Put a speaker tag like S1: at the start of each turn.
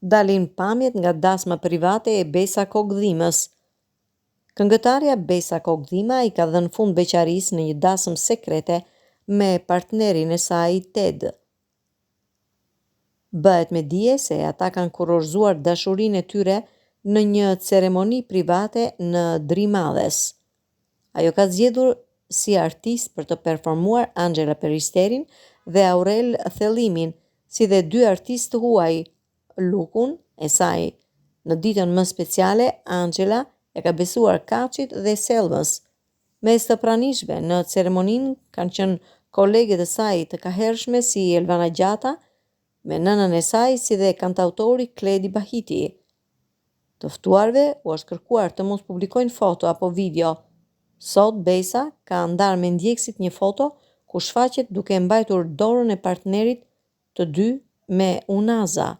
S1: Dalin pamjet nga dasma private e Besa Kogdhimës. Këngëtarja Besa Kogdhima i ka dhënë fund beqarisë në një dasëm sekrete me partnerin e saj Ted. Bëhet me dije se ata kanë kurorzuar dashurinë e tyre në një ceremoni private në Drimadhes. Ajo ka zgjedhur si artist për të performuar Angela Peristerin dhe Aurel Thellimin, si dhe dy artistë huaj, Lukun e saj. Në ditën më speciale, Angela e ka besuar Kaçit dhe Selmës. Mes të pranishve në ceremoninë kanë qenë kolegët e saj të kahershme si Elvana Gjata, me nënën e saj si dhe kantautori Kledi Bahiti. Të ftuarve u është kërkuar të mos publikojnë foto apo video. Sot Besa ka ndarë me ndjekësit një foto ku shfaqet duke mbajtur dorën e partnerit të dy me unaza.